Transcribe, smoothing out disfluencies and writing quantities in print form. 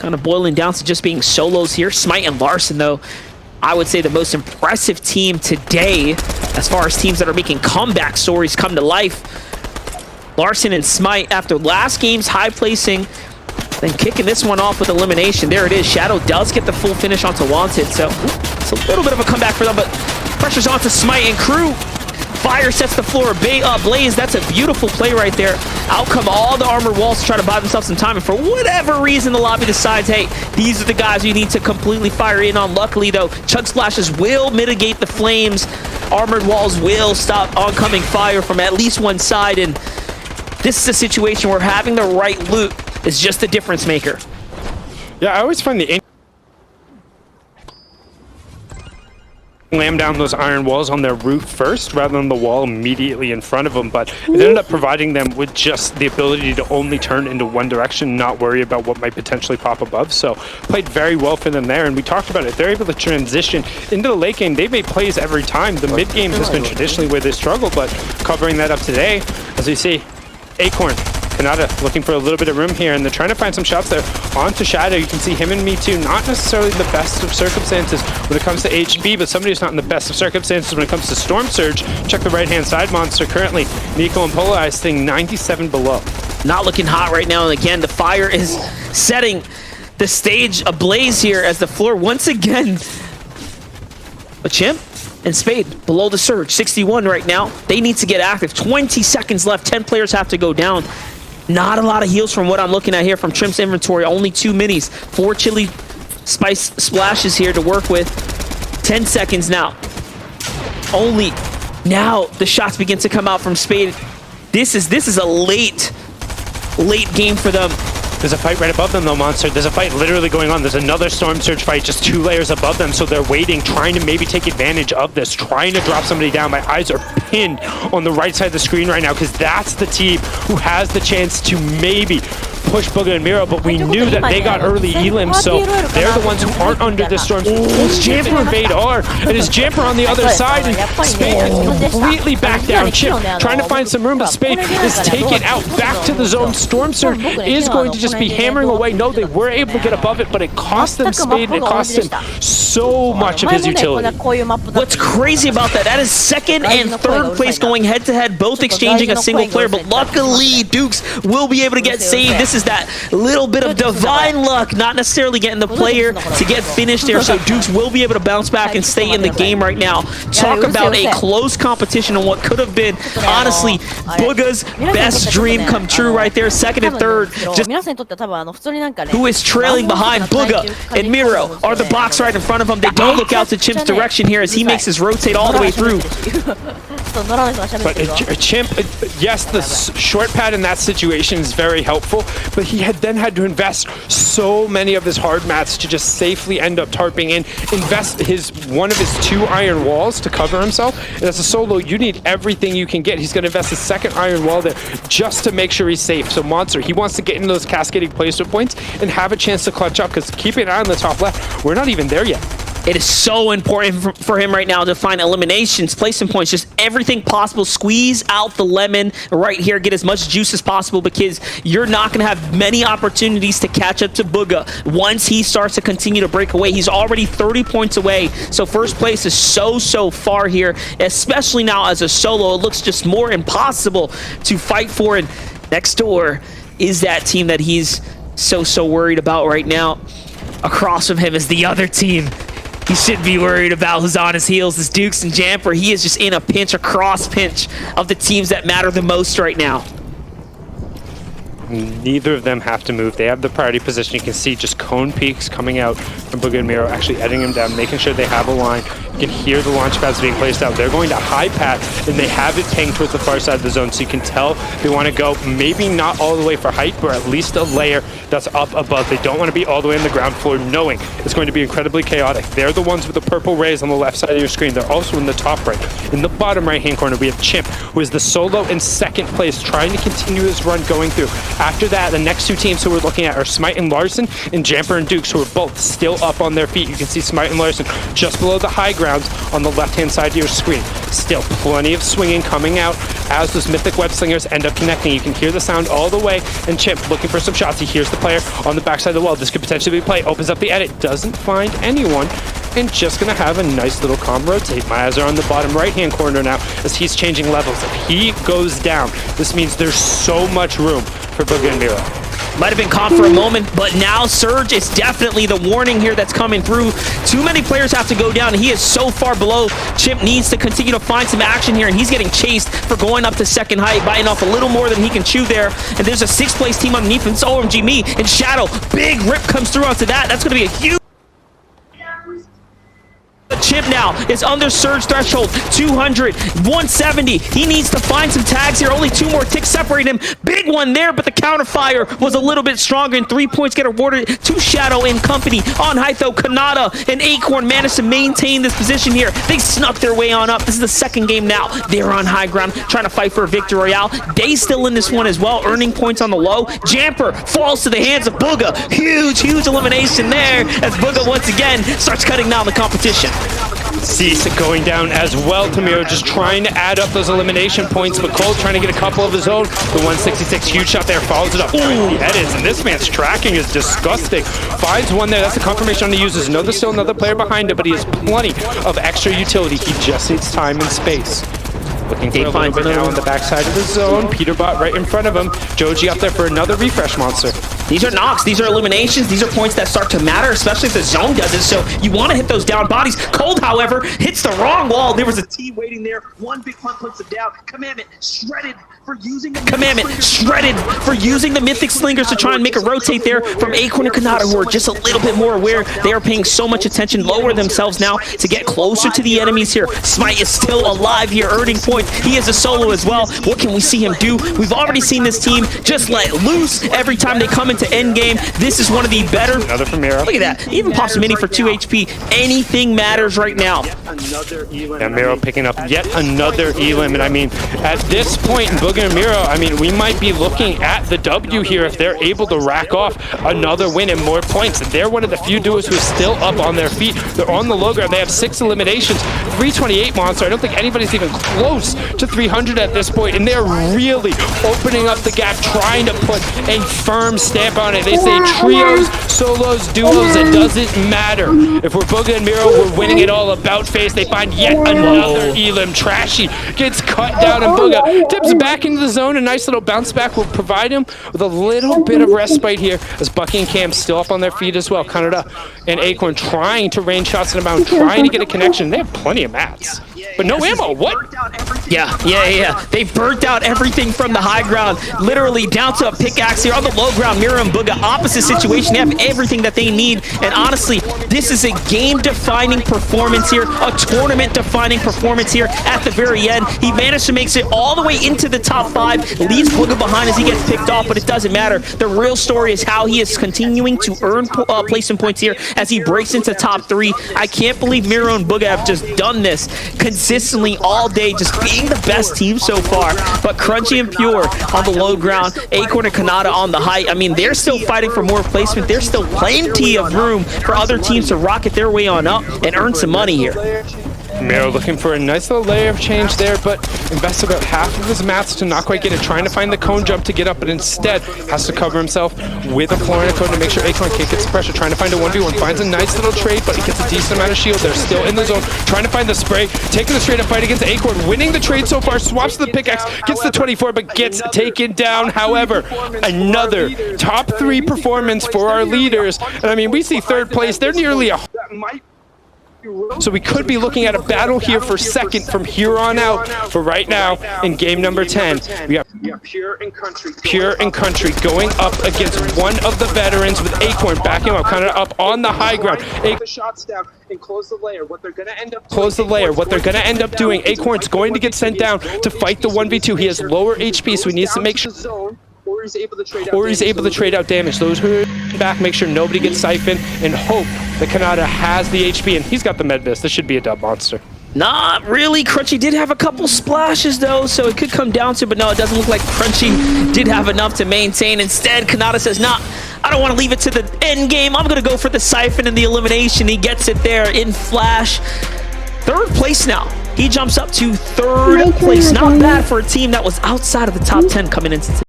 kind of boiling down to just being solos here. Smite and Larson, though, I would say the most impressive team today as far as teams that are making comeback stories come to life. Larson and Smite, after last game's high placing, then kicking this one off with elimination. There it is. Shadow does get the full finish onto Wanted, so it's a little bit of a comeback for them, but pressure's onto Smite and crew. Fire sets the floor ablaze. That's a beautiful play right there. Out come all the armored walls to try to buy themselves some time, and for whatever reason, the lobby decides, hey, these are the guys you need to completely fire in on. Luckily, though, chug splashes will mitigate the flames. Armored walls will stop oncoming fire from at least one side, and this is a situation where having the right loot is just the difference maker. Yeah, I always find the slam down those iron walls on their roof first rather than the wall immediately in front of them, but it ended up providing them with just the ability to only turn into one direction, not worry about what might potentially pop above. So played very well for them there, and we talked about it. They're able to transition into the late game. They made plays every time. The mid game has been traditionally where they struggle, but covering that up today, as we see, Acorn, Kanata looking for a little bit of room here, and they're trying to find some shots there. Onto Shadow, you can see him and Me Too, not necessarily the best of circumstances when it comes to HB, but somebody who's not in the best of circumstances when it comes to Storm Surge. Check the right-hand side monster currently. Nico and Polarized thing 97 below. Not looking hot right now, and again, the fire is setting the stage ablaze here as the floor once again. A Chimp and Spade below the surge, 61 right now. They need to get active. 20 seconds left, 10 players have to go down. Not a lot of heals from what I'm looking at here from Trimp's inventory. Only 2 minis, 4 chili spice splashes here to work with. 10 seconds now. Only now the shots begin to come out from Spade. This is a late game for them. There's a fight right above them though, Monster. There's a fight literally going on. There's another Storm Surge fight just 2 layers above them, so they're waiting, trying to maybe take advantage of this, trying to drop somebody down. My eyes are pinned on the right side of the screen right now because that's the team who has the chance to maybe push Booga and Miro, but we knew that they got early elims, so they're the ones who aren't under the Storm Surge. Jamper and Fade are, and his Jamper on the other side, and Spade has completely backed down. Chip trying to find some room, but Spade is taken out back to the zone. Storm Surge is going to just be hammering away. No, they were able to get above it, but it cost them Spade, and it cost him so much of his utility. What's crazy about that is second and third place going head-to-head, both exchanging a single player, but luckily Dukes will be able to get saved. This is that little bit of divine luck, not necessarily getting the player to get finished there, so Dukes will be able to bounce back and stay in the game right now. Talk about a close competition on what could have been, honestly, Booga's best dream come true right there. Second and third, just who is trailing behind Booga and Miro are the box right in front of him. They don't look out to Chimp's direction here as he makes his rotate all the way through. But Chimp, yes, the short pad in that situation is very helpful, but he then had to invest so many of his hard mats to just safely end up tarping in, invest one of his 2 iron walls to cover himself, and as a solo, you need everything you can get. He's going to invest his second iron wall there just to make sure he's safe. So Monster, he wants to get into those cascading placement points and have a chance to clutch up, because keeping an eye on the top left, we're not even there yet. It is so important for him right now to find eliminations, placement points, just everything possible. Squeeze out the lemon right here, get as much juice as possible, because you're not going to have many opportunities to catch up to Booga once he starts to continue to break away. He's already 30 points away, so first place is so far here, especially now as a solo. It looks just more impossible to fight for, and next door is that team that he's so worried about right now. Across from him is the other team he should be worried about, who's on his heels, is Dukes and Jamper. He is just in a pinch, a cross pinch of the teams that matter the most right now. Neither of them have to move. They have the priority position. You can see just cone peaks coming out from Booga and Miro, actually editing them down, making sure they have a line. You can hear the launch pads being placed out. They're going to high pat, and they have it pinged towards the far side of the zone, so you can tell they want to go maybe not all the way for height, but at least a layer that's up above. They don't want to be all the way on the ground floor, knowing it's going to be incredibly chaotic. They're the ones with the purple rays on the left side of your screen. They're also in the top right. In the bottom right-hand corner, we have Chimp, who is the solo in second place, trying to continue his run going through. After that, the next 2 teams who we're looking at are Smite and Larson, and Jamper and Dukes, who are both still up on their feet. You can see Smite and Larson just below the high ground. ground on the left-hand side of your screen. Still plenty of swinging coming out as those Mythic Web Slingers end up connecting. You can hear the sound all the way, and Chimp looking for some shots. He hears the player on the backside of the wall. This could potentially be play. Opens up the edit, doesn't find anyone, and just gonna have a nice little calm rotate. My eyes are on the bottom right-hand corner now as he's changing levels. If he goes down, this means there's so much room for Booga and Miro. Might have been caught for a moment, but now Surge is definitely the warning here that's coming through. Too many players have to go down. He is so far below. Chimp needs to continue to find some action here, and he's getting chased for going up to second height, biting off a little more than he can chew there. And there's a 6th place team underneath him. It's OMG me and Shadow. Big rip comes through onto that. That's going to be a huge... Chimp now is under Surge threshold, 200, 170. He needs to find some tags here. Only 2 more ticks separate him. Big one there, but the counter fire was a little bit stronger, and 3 points get awarded to Shadow and company. On height though, Kanata and Acorn managed to maintain this position here. They snuck their way on up. This is the 2nd game now. They're on high ground, trying to fight for a victory royale. Day still in this one as well, earning points on the low. Jamper falls to the hands of Booga. Huge elimination there as Booga once again starts cutting down the competition. Cease going down as well. Tamiro just trying to add up those elimination points, but Cole trying to get a couple of his own. The 166 huge shot there follows it up. Ooh, the edits, and this man's tracking is disgusting. Finds one there. That's the confirmation on the users. No, there's still another player behind it, but he has plenty of extra utility. He just needs time and space. Looking for a little bit now on the backside of the zone. Peterbot right in front of him. Joji up there for another refresh monster. These are knocks, these are eliminations, these are points that start to matter, especially if the zone does it, so you want to hit those down bodies. Cold, however, hits the wrong wall. There was a team waiting there. One big pump puts it down. Commandment shredded for using the Mythic Slingers to try and make a rotate there from Acorn and Kanata, who are just a little bit more aware. They are paying so much attention, lower themselves now to get closer to the enemies here. Smite is still alive here, earning points. He is a solo as well. What can we see him do? We've already seen this team just let loose every time they come into endgame. This is one of the better. Another from Miro. Look at that. He even pops a mini for 2 HP. Anything matters right now. And Miro picking up yet another elim. And I mean, at this point in Booga and Miro, I mean, we might be looking at the W here if they're able to rack off another win and more points. And they're one of the few duos who are still up on their feet. They're on the low ground. They have 6 eliminations, 328 monster. I don't think anybody's even close to 300 at this point, and they're really opening up the gap, trying to put a firm stamp on it. They say trios, solos, duos, it doesn't matter. If we're Booga and Miro, we're winning it all about face. They find yet another elim. Trashy gets cut down, and Booga tips back into the zone. A nice little bounce back will provide him with a little bit of respite here as Bucky and Cam still up on their feet as well. Kanata and Acorn trying to rain shots in the mountain, trying to get a connection. They have plenty of mats, but no ammo. What? Yeah. They burnt out everything from the high ground, literally down to a pickaxe here on the low ground. Miro and Booga, opposite situation. They have everything that they need, and honestly, this is a game-defining performance here, a tournament-defining performance here at the very end. He managed to make it all the way into the top 5, leaves Booga behind as he gets picked off, but it doesn't matter. The real story is how he is continuing to earn placement points here as he breaks into top 3. I can't believe Miro and Booga have just done this consistently all day, just being the best team so far. But Crunchy and Pure on the low ground, Acorn and Kanata on the height. I mean, they're still fighting for more placement. There's still plenty of room for other teams to rocket their way on up and earn some money here. Miro looking for a nice little layer of change there, but invests about half of his mats to not quite get it. Trying to find the cone jump to get up, but instead has to cover himself with a floor and a cone to make sure Acorn can't get some pressure. Trying to find a 1v1, finds a nice little trade, but he gets a decent amount of shield. They're still in the zone, trying to find the spray, taking the straight up fight against Acorn, winning the trade so far, swaps the pickaxe, gets the 24, but gets taken down. However, another top 3 performance for our leaders. And I mean, we see 3rd place. They're nearly a... So we could be looking at a battle here for 2nd from here on out. But right now, in game number 10, we have Pure and Country going up against one of the veterans with Acorn backing up, kind of up on the high ground. Shots down and close the layer. What they're going to end up doing, Acorn's going to get sent down to fight the 1v2. He has lower HP, so he needs to make sure... Or he's able to trade out damage. Those who are back, make sure nobody gets siphoned, and hope that Kanata has the HP, and he's got the med miss. This should be a dub monster. Not really. Crunchy did have a couple splashes though, so it could come down to, but no, it doesn't look like Crunchy did have enough to maintain. Instead, Kanata says, nah, I don't want to leave it to the end game. I'm going to go for the siphon and the elimination. He gets it there in flash. third place now. He jumps up to third place. Not bad for a team that was outside of the top 10 coming into